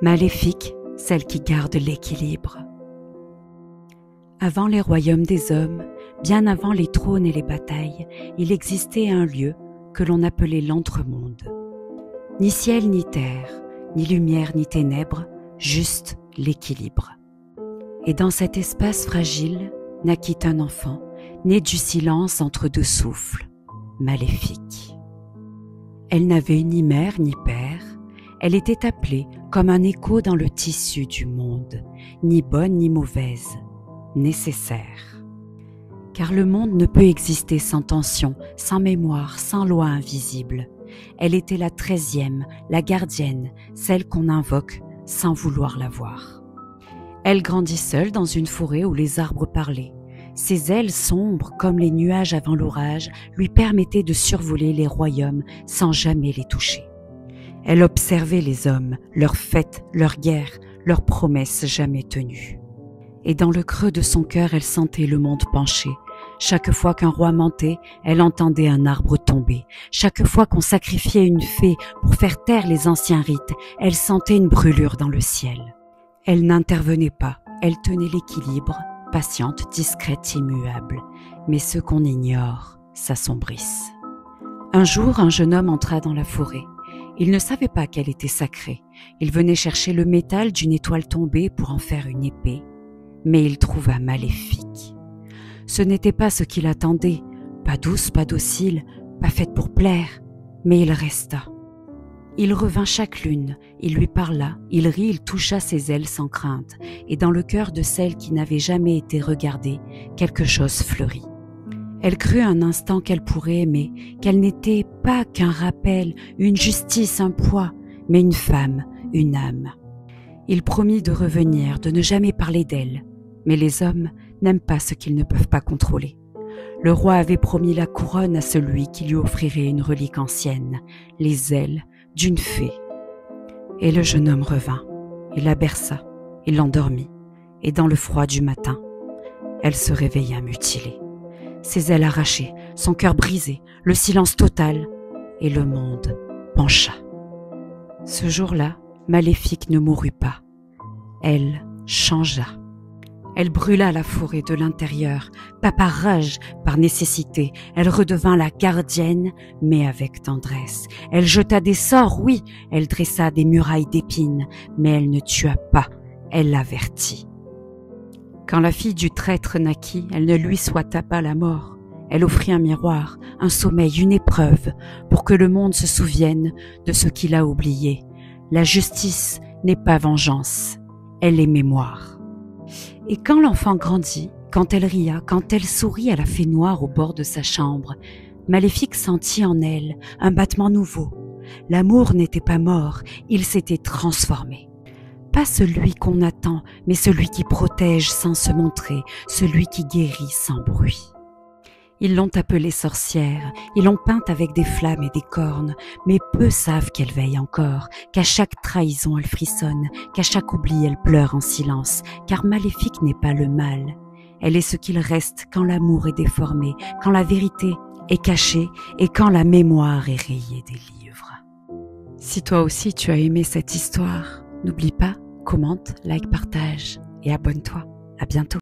Maléfique, celle qui garde l'équilibre. Avant les royaumes des hommes, bien avant les trônes et les batailles, il existait un lieu que l'on appelait l'Entremonde. Ni ciel ni terre, ni lumière ni ténèbres, juste l'équilibre. Et dans cet espace fragile naquit un enfant, né du silence entre deux souffles, Maléfique. Elle n'avait ni mère ni père, elle était appelée comme un écho dans le tissu du monde, ni bonne ni mauvaise, nécessaire. Car le monde ne peut exister sans tension, sans mémoire, sans loi invisible. Elle était la 13e, la gardienne, celle qu'on invoque sans vouloir la voir. Elle grandit seule dans une forêt où les arbres parlaient. Ses ailes sombres, comme les nuages avant l'orage, lui permettaient de survoler les royaumes sans jamais les toucher. Elle observait les hommes, leurs fêtes, leurs guerres, leurs promesses jamais tenues. Et dans le creux de son cœur, elle sentait le monde pencher. Chaque fois qu'un roi mentait, elle entendait un arbre tomber. Chaque fois qu'on sacrifiait une fée pour faire taire les anciens rites, elle sentait une brûlure dans le ciel. Elle n'intervenait pas, elle tenait l'équilibre, patiente, discrète, immuable. Mais ceux qu'on ignore s'assombrissent. Un jour, un jeune homme entra dans la forêt. Il ne savait pas qu'elle était sacrée. Il venait chercher le métal d'une étoile tombée pour en faire une épée. Mais il trouva Maléfique. Ce n'était pas ce qu'il attendait, pas douce, pas docile, pas faite pour plaire, mais il resta. Il revint chaque lune, il lui parla, il rit, il toucha ses ailes sans crainte, et dans le cœur de celle qui n'avait jamais été regardée, quelque chose fleurit. Elle crut un instant qu'elle pourrait aimer, qu'elle n'était pas qu'un rappel, une justice, un poids, mais une femme, une âme. Il promit de revenir, de ne jamais parler d'elle, mais les hommes n'aiment pas ce qu'ils ne peuvent pas contrôler. Le roi avait promis la couronne à celui qui lui offrirait une relique ancienne, les ailes d'une fée. Et le jeune homme revint, il la berça, il l'endormit, et dans le froid du matin, elle se réveilla mutilée. Ses ailes arrachées, son cœur brisé, le silence total, et le monde pencha. Ce jour-là, Maléfique ne mourut pas. Elle changea. Elle brûla la forêt de l'intérieur, pas par rage, par nécessité. Elle redevint la gardienne, mais avec tendresse. Elle jeta des sorts, oui, elle dressa des murailles d'épines, mais elle ne tua pas, elle l'avertit. Quand la fille du traître naquit, elle ne lui souhaita pas la mort. Elle offrit un miroir, un sommeil, une épreuve, pour que le monde se souvienne de ce qu'il a oublié. La justice n'est pas vengeance, elle est mémoire. Et quand l'enfant grandit, quand elle ria, quand elle sourit à la fée noire au bord de sa chambre, Maléfique sentit en elle un battement nouveau. L'amour n'était pas mort, il s'était transformé. Pas celui qu'on attend, mais celui qui protège sans se montrer, celui qui guérit sans bruit. Ils l'ont appelée sorcière, ils l'ont peinte avec des flammes et des cornes, mais peu savent qu'elle veille encore, qu'à chaque trahison elle frissonne, qu'à chaque oubli elle pleure en silence, car Maléfique n'est pas le mal. Elle est ce qu'il reste quand l'amour est déformé, quand la vérité est cachée et quand la mémoire est rayée des livres. Si toi aussi tu as aimé cette histoire, n'oublie pas, commente, like, partage et abonne-toi. À bientôt.